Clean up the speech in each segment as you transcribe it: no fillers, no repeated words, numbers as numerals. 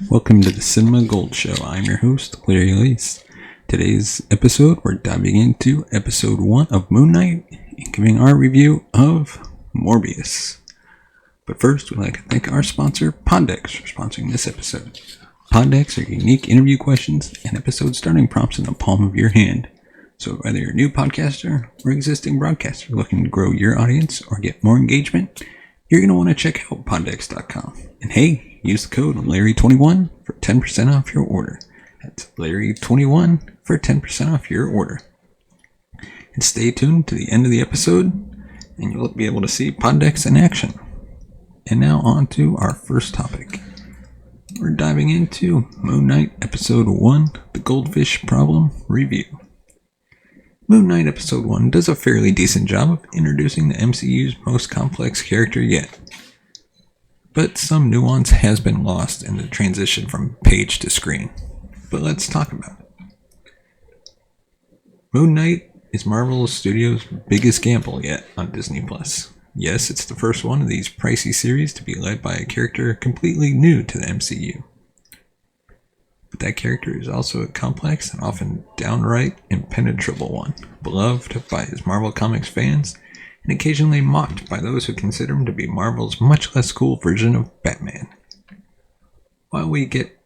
Welcome to the Cinema Gold Show. I'm your host, Larry Lease. Today's episode, we're diving into episode 1 of Moon Knight and giving our review of Morbius. But first, we'd like to thank our sponsor, Poddex, for sponsoring this episode. Poddex are unique interview questions and episode starting prompts in the palm of your hand. So whether you're a new podcaster or existing broadcaster looking to grow your audience or get more engagement, you're going to want to check out poddex.com. And hey, use the code Larry21 for 10% off your order. That's Larry21 for 10% off your order. And stay tuned to the end of the episode, and you'll be able to see Poddex in action. And now on to our first topic. We're diving into Moon Knight Episode 1, The Goldfish Problem Review. Moon Knight Episode 1 does a fairly decent job of introducing the MCU's most complex character yet. But some nuance has been lost in the transition from page to screen. But let's talk about it. Moon Knight is Marvel Studios' biggest gamble yet on Disney+. Yes, it's the first one of these pricey series to be led by a character completely new to the MCU. But that character is also a complex and often downright impenetrable one, beloved by his Marvel Comics fans and occasionally mocked by those who consider him to be Marvel's much less cool version of Batman. While we get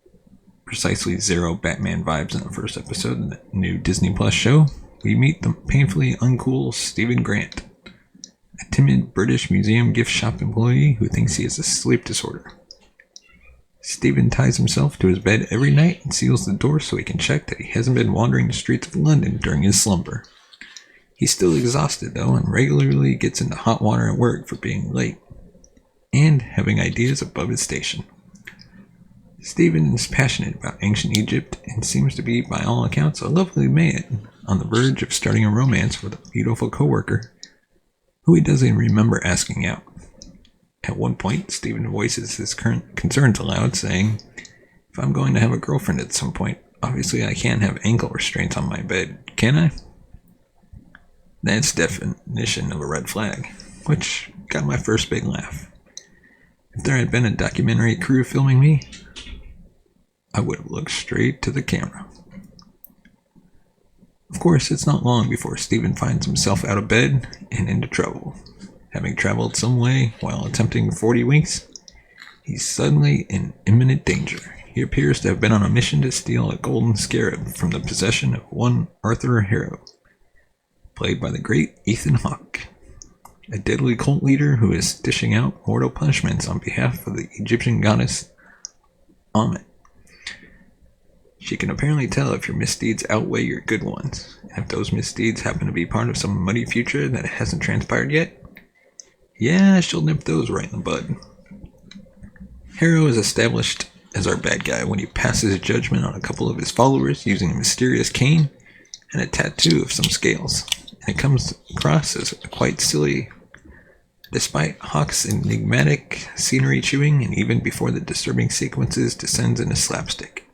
precisely zero Batman vibes in the first episode of the new Disney Plus show, we meet the painfully uncool Stephen Grant, a timid British museum gift shop employee who thinks he has a sleep disorder. Stephen ties himself to his bed every night and seals the door so he can check that he hasn't been wandering the streets of London during his slumber. He's still exhausted though and regularly gets into hot water at work for being late and having ideas above his station. Stephen is passionate about ancient Egypt and seems to be, by all accounts, a lovely man on the verge of starting a romance with a beautiful coworker who he doesn't remember asking out. At one point, Stephen voices his current concerns aloud, saying, "If I'm going to have a girlfriend at some point, obviously I can't have ankle restraints on my bed, can I?" That's definition of a red flag, which got my first big laugh. If there had been a documentary crew filming me, I would have looked straight to the camera. Of course, it's not long before Stephen finds himself out of bed and into trouble. Having traveled some way while attempting 40 winks, he's suddenly in imminent danger. He appears to have been on a mission to steal a golden scarab from the possession of one Arthur Harrow, played by the great Ethan Hawke, a deadly cult leader who is dishing out mortal punishments on behalf of the Egyptian goddess Ammit. She can apparently tell if your misdeeds outweigh your good ones, and if those misdeeds happen to be part of some muddy future that hasn't transpired yet, yeah, she'll nip those right in the bud. Harrow is established as our bad guy when he passes judgment on a couple of his followers using a mysterious cane and a tattoo of some scales, and it comes across as quite silly despite Hawke's enigmatic scenery chewing and even before the disturbing sequences descends into slapstick.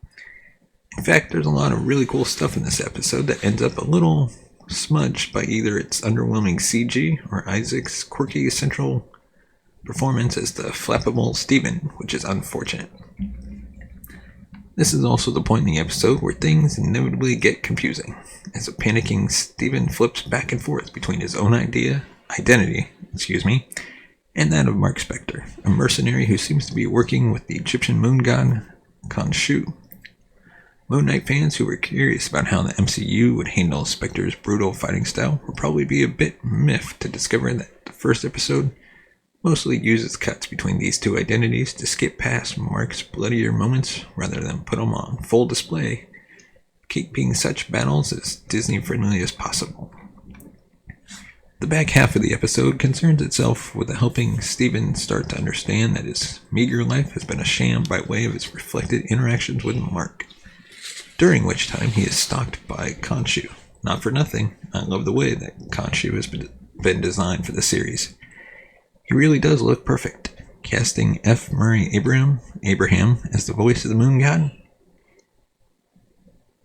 In fact, there's a lot of really cool stuff in this episode that ends up a little smudged by either its underwhelming CG or Isaac's quirky central performance as the flappable Stephen, which is unfortunate. This is also the point in the episode where things inevitably get confusing, as a panicking Stephen flips back and forth between his own identity, and that of Mark Spector, a mercenary who seems to be working with the Egyptian moon god Khonshu. Moon Knight fans who were curious about how the MCU would handle Spectre's brutal fighting style will probably be a bit miffed to discover that the first episode mostly uses cuts between these two identities to skip past Mark's bloodier moments rather than put them on full display, keeping such battles as Disney-friendly as possible. The back half of the episode concerns itself with helping Stephen start to understand that his meager life has been a sham by way of his reflected interactions with Mark, during which time he is stalked by Khonshu. Not for nothing, I love the way that Khonshu has been designed for the series. He really does look perfect. Casting F. Murray Abraham as the voice of the moon god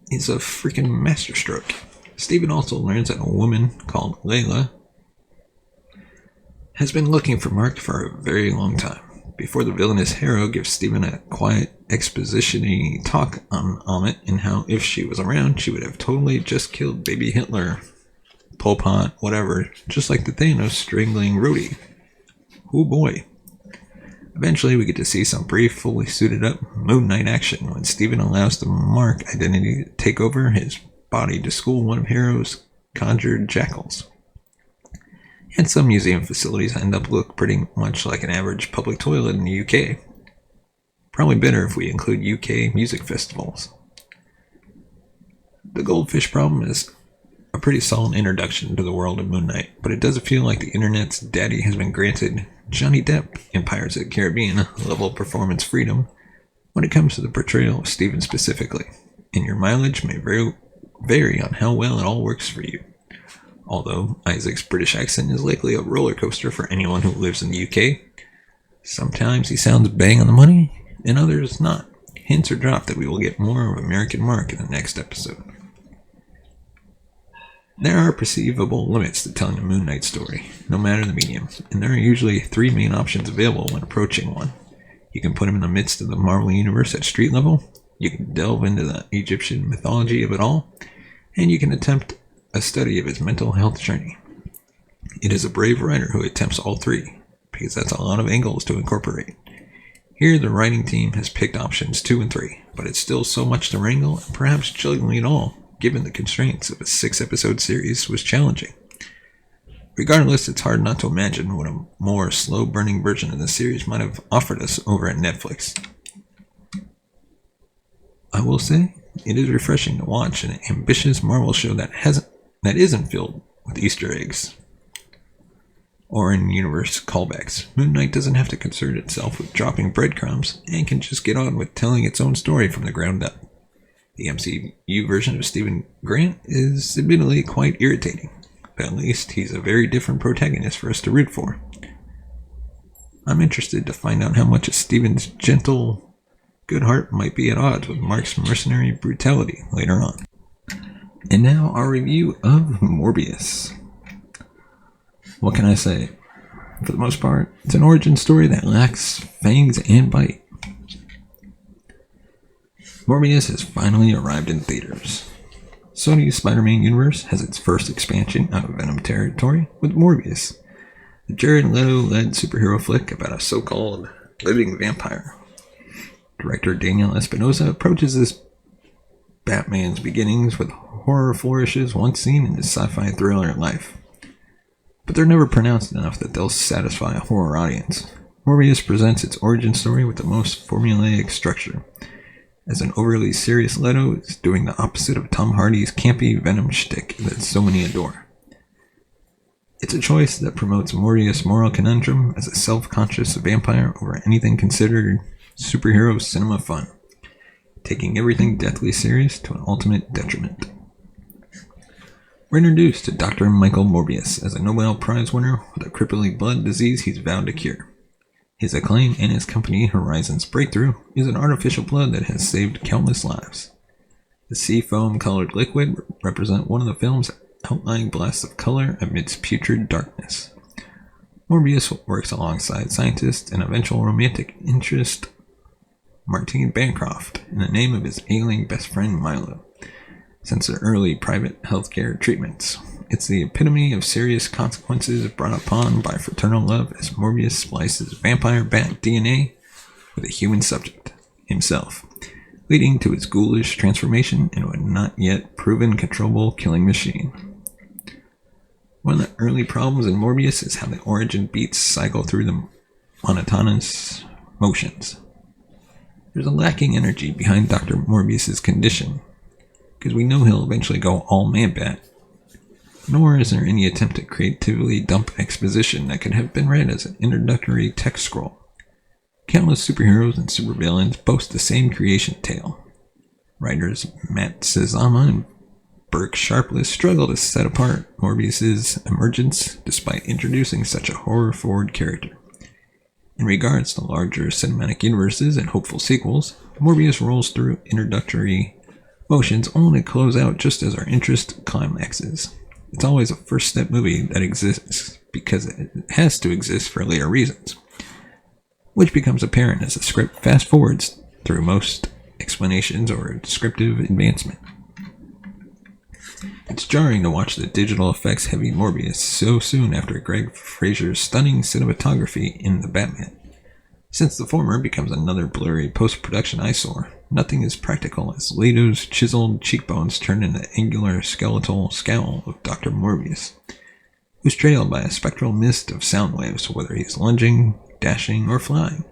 is a freaking masterstroke. Stephen also learns that a woman called Layla has been looking for Mark for a very long time. before the villainous hero gives Stephen a quiet exposition-y talk on Amit and how if she was around, she would have totally just killed baby Hitler, Pol Pot, whatever, just like the Thanos strangling Rhodey. Oh boy. Eventually, we get to see some brief, fully suited up Moon Knight action when Stephen allows the Mark identity to take over his body to school one of Hero's conjured jackals. And some museum facilities end up look pretty much like an average public toilet in the UK. Probably better if we include UK music festivals. The goldfish problem is a pretty solid introduction to the world of Moon Knight, but it does feel like the internet's daddy has been granted Johnny Depp in Pirates of the Caribbean level of performance freedom when it comes to the portrayal of Stephen specifically, and your mileage may vary on how well it all works for you. Although Isaac's British accent is likely a roller coaster for anyone who lives in the UK. Sometimes he sounds bang on the money, and others not. Hints are dropped that we will get more of American Mark in the next episode. There are perceivable limits to telling a Moon Knight story, no matter the medium, and there are usually three main options available when approaching one. You can put him in the midst of the Marvel Universe at street level, you can delve into the Egyptian mythology of it all, and you can attempt a study of his mental health journey. It is a brave writer who attempts all three, because that's a lot of angles to incorporate. Here the writing team has picked options 2 and 3, but it's still so much to wrangle, and perhaps juggling it all, given the constraints of a 6-episode series, was challenging. Regardless, it's hard not to imagine what a more slow-burning version of the series might have offered us over at Netflix. I will say, it is refreshing to watch an ambitious Marvel show that isn't filled with Easter eggs or in-universe callbacks. Moon Knight doesn't have to concern itself with dropping breadcrumbs and can just get on with telling its own story from the ground up. The MCU version of Stephen Grant is admittedly quite irritating, but at least he's a very different protagonist for us to root for. I'm interested to find out how much of Stephen's gentle, good heart might be at odds with Mark's mercenary brutality later on. And now our review of Morbius. What can I say? For the most part, it's an origin story that lacks fangs and bite. Morbius has finally arrived in theaters. Sony's Spider-Man universe has its first expansion out of Venom territory with Morbius, the Jared Leto-led superhero flick about a so-called living vampire. Director Daniel Espinosa approaches this Batman's beginnings with horror flourishes once seen in his sci-fi thriller life, but they're never pronounced enough that they'll satisfy a horror audience. Morbius presents its origin story with the most formulaic structure, as an overly serious Leto is doing the opposite of Tom Hardy's campy Venom shtick that so many adore. It's a choice that promotes Morbius' moral conundrum as a self-conscious vampire over anything considered superhero cinema fun, taking everything deathly serious to an ultimate detriment. We're introduced to Dr. Michael Morbius as a Nobel Prize winner with a crippling blood disease he's vowed to cure. His acclaim and his company Horizon's breakthrough is an artificial blood that has saved countless lives. The sea foam colored liquid represent one of the film's outlying blasts of color amidst putrid darkness. Morbius works alongside scientist and eventual romantic interest Martine Bancroft in the name of his ailing best friend Milo. Since their early private healthcare treatments, it's the epitome of serious consequences brought upon by fraternal love as Morbius splices vampire bat DNA with a human subject, himself, leading to his ghoulish transformation into a not yet proven controllable killing machine. One of the early problems in Morbius is how the origin beats cycle through the monotonous motions. There's a lacking energy behind Dr. Morbius' condition, because we know he'll eventually go all Man-Bat. Nor is there any attempt to creatively dump exposition that could have been read as an introductory text scroll. Countless superheroes and supervillains boast the same creation tale. Writers Matt Sazama and Burke Sharpless struggle to set apart Morbius' emergence despite introducing such a horror-forward character. In regards to larger cinematic universes and hopeful sequels, Morbius rolls through introductory motions only to close out just as our interest climaxes. It's always a first step movie that exists because it has to exist for later reasons. which becomes apparent as the script fast forwards through most explanations or descriptive advancement. It's jarring to watch the digital effects heavy Morbius so soon after Greg Fraser's stunning cinematography in The Batman. Since the former becomes another blurry post-production eyesore, nothing is practical as Leto's chiseled cheekbones turn into the angular skeletal scowl of Dr. Morbius, who's trailed by a spectral mist of sound waves whether he's lunging, dashing, or flying.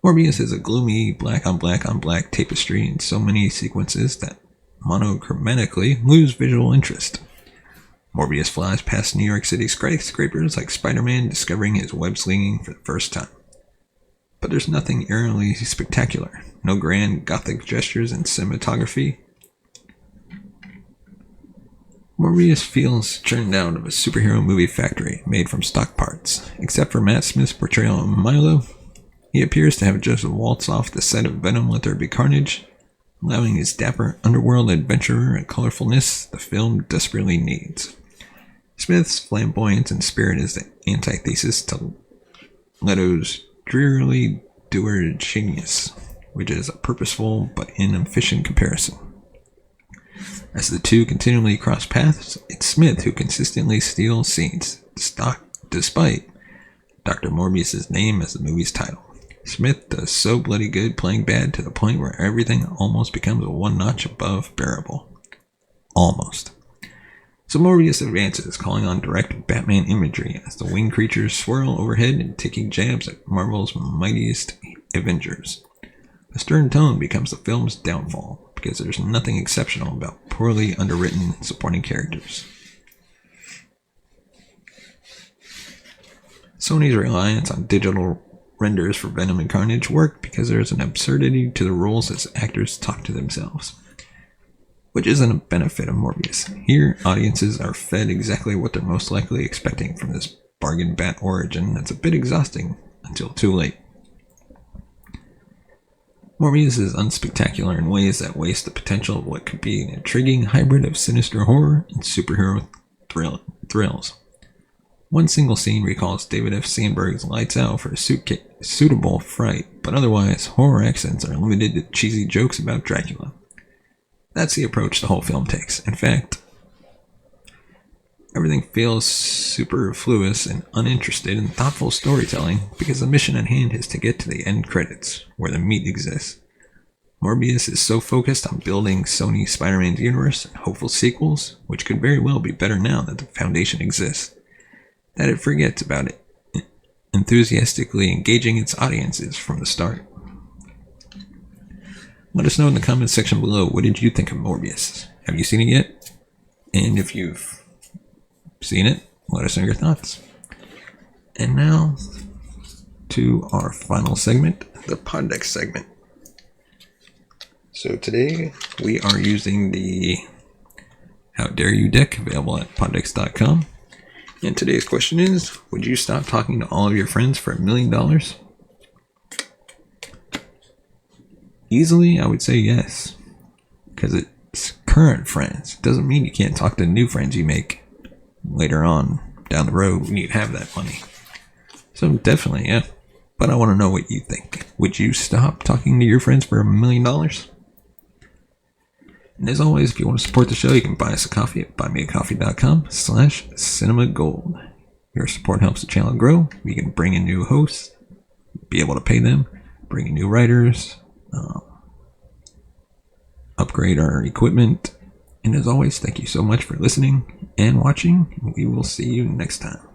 Morbius is a gloomy black-on-black tapestry in so many sequences that monochromatically lose visual interest. Morbius flies past New York City skyscrapers like Spider-Man discovering his web slinging for the first time. But there's nothing eerily spectacular, no grand gothic gestures and cinematography. Morbius feels churned out of a superhero movie factory made from stock parts. Except for Matt Smith's portrayal of Milo, he appears to have just waltzed off the set of Venom Let There Be Carnage, allowing his dapper underworld adventurer a colorfulness the film desperately needs. Smith's flamboyance and spirit is the antithesis to Leto's drearily dour genius, which is a purposeful but inefficient comparison. As the two continually cross paths, it's Smith who consistently steals scenes, despite Dr. Morbius' name as the movie's title. Smith does so bloody good playing bad to the point where everything almost becomes a one notch above bearable. Almost. So Morbius advances, calling on direct Batman imagery as the winged creatures swirl overhead and taking jabs at Marvel's mightiest Avengers. A stern tone becomes the film's downfall, because there's nothing exceptional about poorly underwritten supporting characters. Sony's reliance on digital renders for Venom and Carnage work because there's an absurdity to the roles as actors talk to themselves, which isn't a benefit of Morbius. Here, audiences are fed exactly what they're most likely expecting from this bargain bat origin that's a bit exhausting until too late. Morbius is unspectacular in ways that waste the potential of what could be an intriguing hybrid of sinister horror and superhero thrills. One single scene recalls David F. Sandberg's Lights Out for a suitable fright, but otherwise, horror accents are limited to cheesy jokes about Dracula. That's the approach the whole film takes. In fact, everything feels superfluous and uninterested in thoughtful storytelling because the mission at hand is to get to the end credits, where the meat exists. Morbius is so focused on building Sony Spider-Man's universe and hopeful sequels, which could very well be better now that the foundation exists, that it forgets about it, enthusiastically engaging its audiences from the start. Let us know in the comments section below, what did you think of Morbius? Have you seen it yet? And if you've seen it, let us know your thoughts. And now, to our final segment, the pod deck segment. So today, we are using the How Dare You deck, available at poddex.com. And today's question is, would you stop talking to all of your friends for $1 million? Easily, I would say yes. Because it's current friends. It doesn't mean you can't talk to new friends you make later on down the road when you have that money. So definitely, yeah. But I want to know what you think. Would you stop talking to your friends for $1 million? And as always, if you want to support the show, you can buy us a coffee at buymeacoffee.com/cinemagold. Your support helps the channel grow. We can bring in new hosts, be able to pay them, bring in new writers, upgrade our equipment. And as always, thank you so much for listening and watching. We will see you next time.